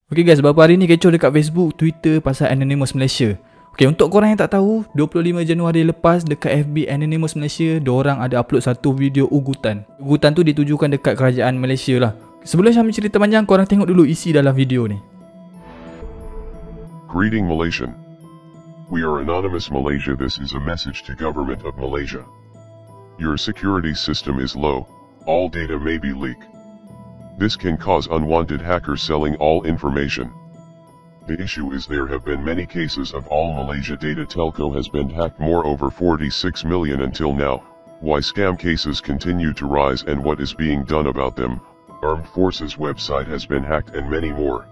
Okay guys, beberapa hari ni kecoh dekat Facebook, Twitter pasal Anonymous Malaysia. Okay, untuk korang yang tak tahu, 25 Januari lepas dekat FB Anonymous Malaysia, diorang ada upload satu video ugutan. Ugutan tu ditujukan dekat kerajaan Malaysia lah. Sebelum Syamil cerita panjang, korang tengok dulu isi dalam video ni. Greeting Malaysian. We are Anonymous Malaysia. This is a message to government of Malaysia. Your security system is low. All data may be leaked. This can cause unwanted hackers selling all information. The issue is there have been many cases of all Malaysia data telco has been hacked, more over 46 million until now. Why scam cases continue to rise and what is being done about them. Armed Forces website has been hacked and many more.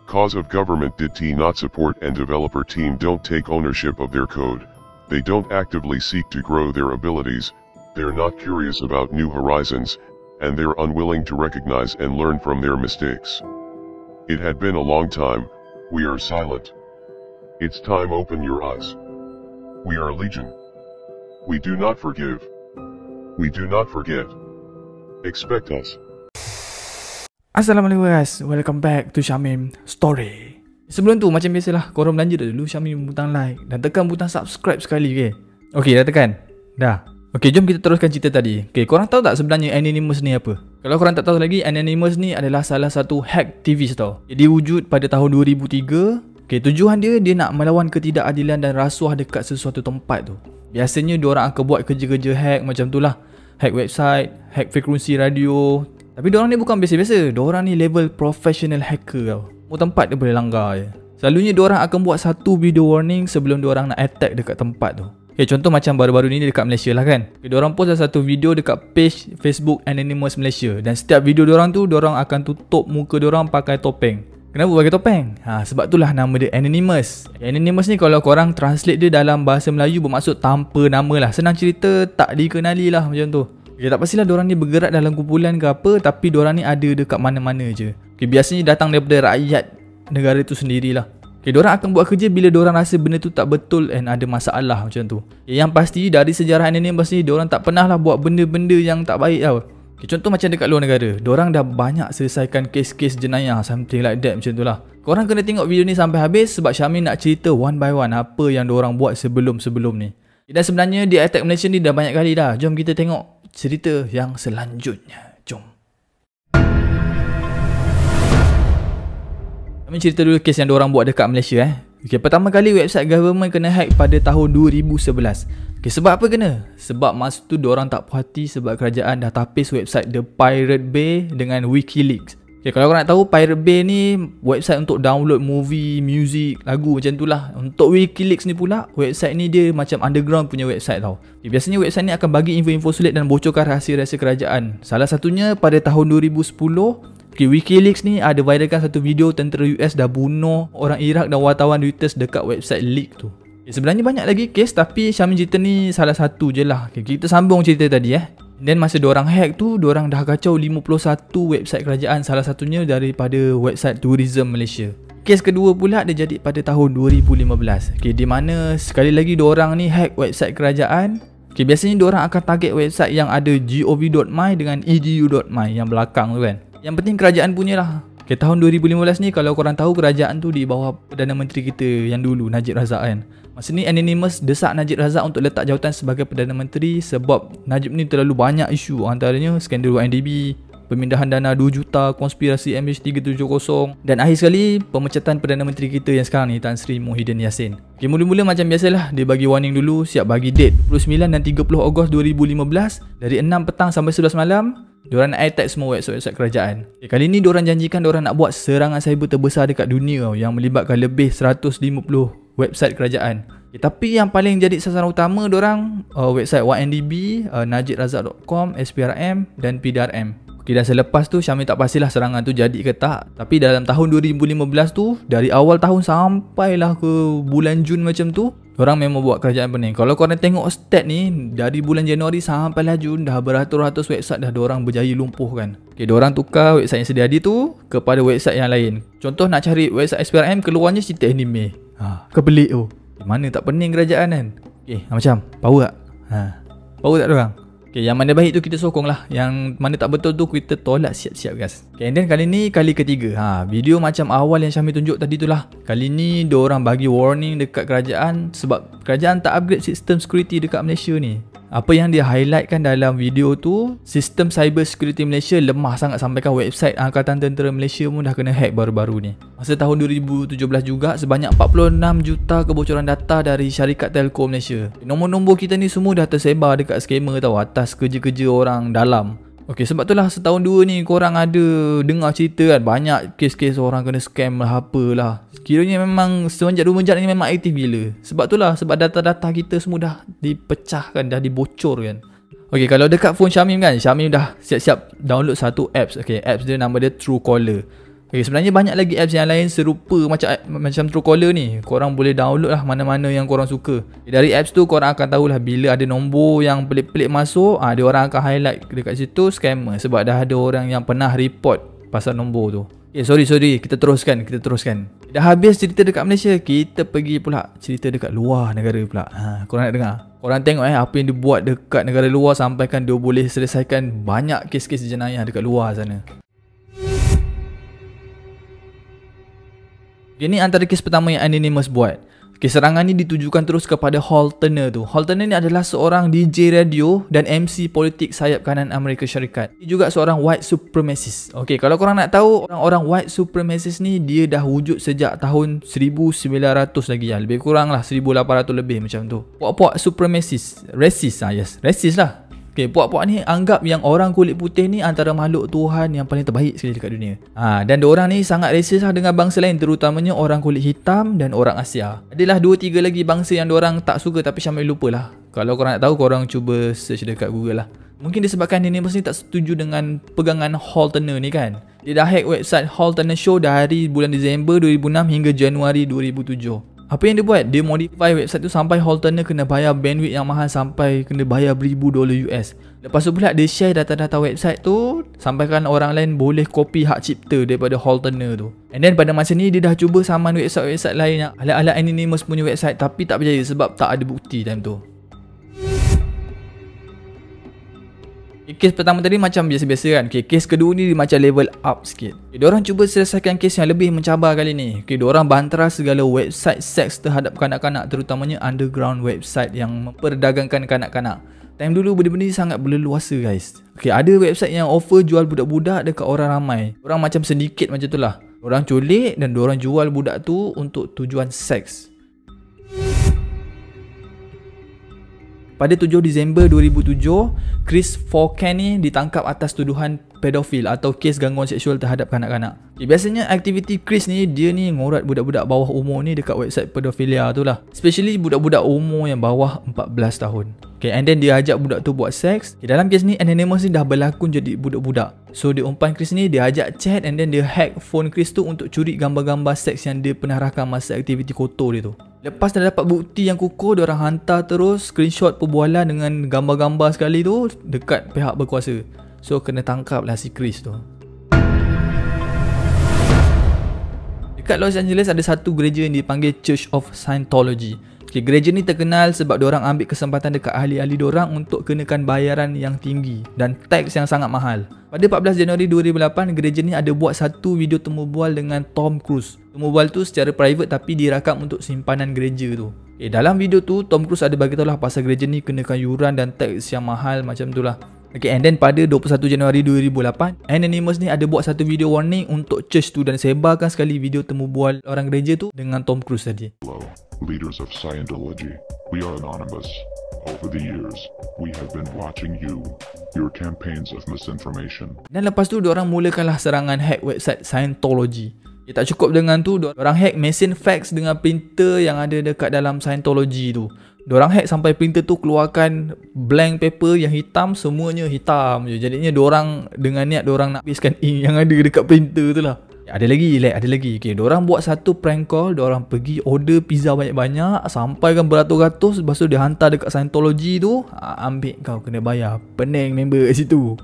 Cause of government did not support and developer team don't take ownership of their code. They don't actively seek to grow their abilities. They're not curious about new horizons, and they're unwilling to recognize and learn from their mistakes. It had been a long time. We are silent. It's time open your eyes. We are legion. We do not forgive. We do not forget. Expect us. Assalamualaikum guys, welcome back to Syamil Story. Sebelum tu macam biasalah, korang belanja dulu Syamil butang like dan tekan butang subscribe sekali ke. Okay, dah tekan? Dah. Okay, jom kita teruskan cerita tadi. Okay, korang tahu tak sebenarnya Anonymous ni apa? Kalau korang tak tahu lagi, Anonymous ni adalah salah satu hacktivist tau. Dia wujud pada tahun 2003. Okay, tujuan dia nak melawan ketidakadilan dan rasuah dekat sesuatu tempat tu. Biasanya diorang akan buat kerja-kerja hack macam tu lah. Hack website, hack frekuensi radio. Tapi diorang ni bukan biasa-biasa. Diorang ni level professional hacker tau. Mau tempat dia boleh langgar je. Selalunya diorang akan buat satu video warning sebelum diorang nak attack dekat tempat tu. Okay, contoh macam baru-baru ni dekat Malaysia lah kan. Okay, diorang post satu video dekat page Facebook Anonymous Malaysia. Dan setiap video diorang tu, diorang akan tutup muka diorang pakai topeng. Kenapa pakai topeng? Sebab itulah nama dia Anonymous. Anonymous ni kalau korang translate dia dalam bahasa Melayu bermaksud tanpa nama lah. Senang cerita, tak dikenali lah macam tu. Okay, tak pastilah diorang ni bergerak dalam kumpulan ke apa, tapi diorang ni ada dekat mana-mana je. Okay, biasanya datang daripada rakyat negara tu sendirilah. Okay, diorang akan buat kerja bila diorang rasa benda tu tak betul and ada masalah macam tu. Okay, yang pasti dari sejarah Anonymous ni, diorang tak pernah lah buat benda-benda yang tak baik tau. Okay, contoh macam dekat luar negara, diorang dah banyak selesaikan kes-kes jenayah, something like that macam tu lah. Korang kena tengok video ni sampai habis sebab Syamil nak cerita one by one apa yang diorang buat sebelum-sebelum ni. Dan sebenarnya di attack Malaysia ni dah banyak kali dah. Jom kita tengok cerita yang selanjutnya. Jom. Kami cerita dulu kes yang diorang buat dekat Malaysia Okay, pertama kali website government kena hack pada tahun 2011. Okay, sebab apa kena? Sebab masa tu diorang tak puas hati sebab kerajaan dah tapis website The Pirate Bay dengan WikiLeaks. Okay, kalau korang nak tahu, Pirate Bay ni website untuk download movie, music, lagu macam tu lah. Untuk WikiLeaks ni pula, website ni dia macam underground punya website tau. Okay, biasanya website ni akan bagi info-info sulit dan bocorkan rahsia-rahsia kerajaan. Salah satunya pada tahun 2010, okay, WikiLeaks ni ada viralkan satu video tentera US dah bunuh orang Iraq dan wartawan Reuters dekat website leak tu. Okay, sebenarnya banyak lagi kes tapi Syamil cerita ni salah satu je lah. Okay, kita sambung cerita tadi Dan masa diorang hack tu, diorang dah kacau 51 website kerajaan, salah satunya daripada website Tourism Malaysia. Kes kedua pula dia jadi pada tahun 2015. Okay, di mana sekali lagi diorang ni hack website kerajaan. Okay, biasanya diorang akan target website yang ada gov.my dengan edu.my yang belakang tu kan. Yang penting kerajaan punya lah. Okay, tahun 2015 ni kalau korang tahu, kerajaan tu di bawah Perdana Menteri kita yang dulu, Najib Razak kan. Masa ni Anonymous desak Najib Razak untuk letak jawatan sebagai Perdana Menteri sebab Najib ni terlalu banyak isu, antaranya skandal YNDB, pemindahan dana 2 juta, konspirasi MH370 dan akhir sekali pemecatan Perdana Menteri kita yang sekarang ni, Tan Sri Muhyiddin Yassin. Okay, mula-mula macam biasalah, dia bagi warning dulu, siap bagi date 29 dan 30 Ogos 2015 dari 6 petang sampai 11 malam. Diorang nak attack semua website-website kerajaan. Okay, kali ni diorang janjikan diorang nak buat serangan cyber terbesar dekat dunia yang melibatkan lebih 150 website kerajaan. Okay, tapi yang paling jadi sasaran utama diorang website YNDB, najibrazak.com, SPRM dan PDRM. Okay, dan selepas tu Syamil tak pastilah serangan tu jadi ke tak. Tapi dalam tahun 2015 tu, dari awal tahun sampailah ke bulan Jun macam tu, diorang memang buat kerajaan pening. Kalau korang tengok stat ni, dari bulan Januari sampailah Jun, dah beratus-ratus website dah diorang berjaya lumpuhkan. Okay, diorang tukar website yang sedia ada tu kepada website yang lain. Contoh nak cari website SPRM, keluarnya cerita anime. Kepelik tu. Mana tak pening kerajaan kan. Okay, macam power tak? Power tak diorang? Okay, yang mana baik tu kita sokong lah. Yang mana tak betul tu kita tolak siap-siap guys. Okay, and then kali ni kali ketiga. Video macam awal yang Syamil tunjuk tadi tu lah. Kali ni diorang bagi warning dekat kerajaan sebab kerajaan tak upgrade sistem security dekat Malaysia ni. Apa yang dia highlightkan dalam video tu, sistem cyber security Malaysia lemah sangat sampaikan website Angkatan Tentera Malaysia pun dah kena hack baru-baru ni. Masa tahun 2017 juga sebanyak 46 juta kebocoran data dari syarikat telco Malaysia. Nombor-nombor kita ni semua dah tersebar dekat scammer tau, atas kerja-kerja orang dalam. Okay, sebab tu lah setahun dua ni korang ada dengar cerita kan, banyak kes-kes orang kena scam lah apalah. Kiranya memang semenjak 2 ni memang aktif gila. Sebab tu lah, sebab data-data kita semua dah dipecahkan, dah dibocorkan. Okay, kalau dekat phone Syamil kan, Syamil dah siap-siap download satu apps. Okay, apps dia nama dia Truecaller. Okay, sebenarnya banyak lagi apps yang lain serupa macam Truecaller ni. Korang boleh download lah mana-mana yang korang suka. Dari apps tu korang akan tahulah bila ada nombor yang pelik-pelik masuk, dia orang akan highlight dekat situ scammer. Sebab dah ada orang yang pernah report pasal nombor tu. Okay, sorry, kita teruskan. Dah habis cerita dekat Malaysia, kita pergi pula cerita dekat luar negara pula. Korang nak dengar? Korang tengok apa yang dia buat dekat negara luar sampaikan dia boleh selesaikan banyak kes-kes jenayah dekat luar sana. Ini antara kes pertama yang Anonymous buat. Serangan ni ditujukan terus kepada Hall Turner tu. Hall Turner ni adalah seorang DJ radio dan MC politik sayap kanan Amerika Syarikat. Dia juga seorang white supremacist. Okay, kalau korang nak tahu, orang-orang white supremacist ni dia dah wujud sejak tahun 1900 lagi lah. Lebih kurang lah 1800 lebih macam tu. Puak-puak supremacist, racist racist lah. Okay, puak-puak ni anggap yang orang kulit putih ni antara makhluk Tuhan yang paling terbaik sekali dekat dunia. Dan diorang ni sangat racist lah dengan bangsa lain, terutamanya orang kulit hitam dan orang Asia. Adalah 2-3 lagi bangsa yang diorang tak suka tapi Syamil lupa lah. Kalau korang nak tahu, korang cuba search dekat Google lah. Mungkin disebabkan Anonymous ni tak setuju dengan pegangan Hall Turner ni kan. Dia dah hack website Hall Turner Show dari bulan Disember 2006 hingga Januari 2007. Apa yang dia buat? Dia modify website tu sampai Hall Turner kena bayar bandwidth yang mahal sampai kena bayar $1000 US. Lepas tu pula dia share data-data website tu sampaikan orang lain boleh copy hak cipta daripada Hall Turner tu. And then pada masa ni dia dah cuba saman website-website lain yang ala-ala Anonymous punya website tapi tak berjaya sebab tak ada bukti time tu. Kes pertama tadi macam biasa-biasa kan. Kes kedua ni macam level up sikit. Diorang cuba selesaikan kes yang lebih mencabar kali ni. Diorang bantras segala website seks terhadap kanak-kanak, terutamanya underground website yang memperdagangkan kanak-kanak. Time dulu benda-benda ni sangat berleluasa guys. Ada website yang offer jual budak-budak dekat orang ramai. Orang macam sedikit macam tu lah. Orang culik dan diorang jual budak tu untuk tujuan seks. Pada 7 Disember 2007, Chris Forcan ni ditangkap atas tuduhan pedofil atau kes gangguan seksual terhadap kanak-kanak. Biasanya aktiviti Chris ni, dia ni ngorat budak-budak bawah umur ni dekat website pedofilia tu lah. Especially budak-budak umur yang bawah 14 tahun. And then dia ajak budak tu buat seks. Dalam kes ni Anonymous ni dah berlakon jadi budak-budak. So dia umpan Chris ni, dia ajak chat and then dia hack phone Chris tu untuk curi gambar-gambar seks yang dia pernah rakam masa aktiviti kotor dia tu. Lepas dah dapat bukti yang kukuh, diorang hantar terus screenshot perbualan dengan gambar-gambar sekali tu dekat pihak berkuasa. So kena tangkap lah si Chris tu. Dekat Los Angeles ada satu gereja yang dipanggil Church of Scientology. Gereja ni terkenal sebab diorang ambil kesempatan dekat ahli-ahli diorang untuk kenakan bayaran yang tinggi dan teks yang sangat mahal. Pada 14 Januari 2008, gereja ni ada buat satu video temu bual dengan Tom Cruise. Temu bual tu secara private tapi dirakam untuk simpanan gereja tu. Dalam video tu, Tom Cruise ada bagitahu lah pasal gereja ni kenakan yuran dan teks yang mahal macam tu lah. And then pada 21 Januari 2008, Anonymous ni ada buat satu video warning untuk church tu dan sebarkan sekali video temu bual orang gereja tu dengan Tom Cruise tadi. Hello, leaders of Scientology. We are Anonymous. Over the years, we have been watching your campaigns of misinformation. Dan lepas tu diorang mulakanlah serangan hack website Scientology. Tak cukup dengan tu, diorang hack mesin fax dengan printer yang ada dekat dalam Scientology tu. Diorang hack sampai printer tu keluarkan blank paper yang hitam, semuanya hitam je. Jadinya diorang dengan niat diorang nak habiskan ink yang ada dekat printer tu lah. Ada lagi. Diorang buat satu prank call, diorang pergi order pizza banyak-banyak, sampaikan beratus-ratus, lepas tu dia hantar dekat Scientology tu, ambil kau kena bayar. Pening member kat situ.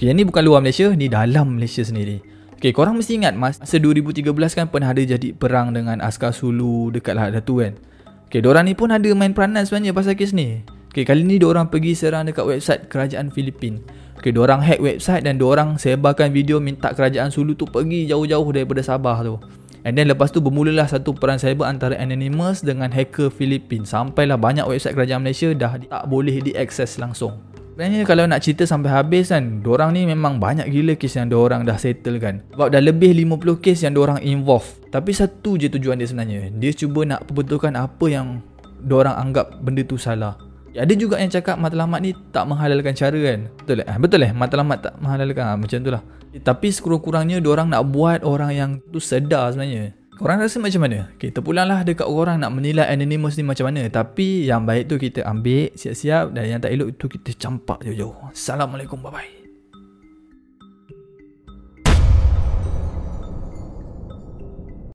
Yang ni bukan luar Malaysia, ni dalam Malaysia sendiri. Korang mesti ingat masa 2013 kan pernah ada jadi perang dengan askar Sulu dekat Lahad Datu kan. Okay, diorang ni pun ada main peranan sebenarnya pasal kes ni. Okay, kali ni diorang pergi serang dekat website kerajaan Filipin. Okay, diorang hack website dan diorang sebarkan video minta kerajaan Sulu tu pergi jauh-jauh daripada Sabah tu. And then lepas tu bermulalah satu perang cyber antara Anonymous dengan hacker Filipin. Sampailah banyak website kerajaan Malaysia dah tak boleh diakses langsung. Sebenarnya kalau nak cerita sampai habis kan, diorang ni memang banyak gila kes yang diorang dah settle kan. Sebab dah lebih 50 kes yang diorang involve. Tapi satu je tujuan dia sebenarnya. Dia cuba nak perbetulkan apa yang diorang anggap benda tu salah. Ada juga yang cakap matlamat ni tak menghalalkan cara kan. Betul tak? Betul matlamat tak menghalalkan macam tu lah. Tapi sekurang-kurangnya diorang nak buat orang yang tu sedar sebenarnya. Korang rasa macam mana? Okay, terpulanglah dekat orang nak menilai Anonymous ni macam mana. Tapi yang baik tu kita ambil siap-siap dan yang tak elok tu kita campak jauh-jauh. Assalamualaikum, bye-bye.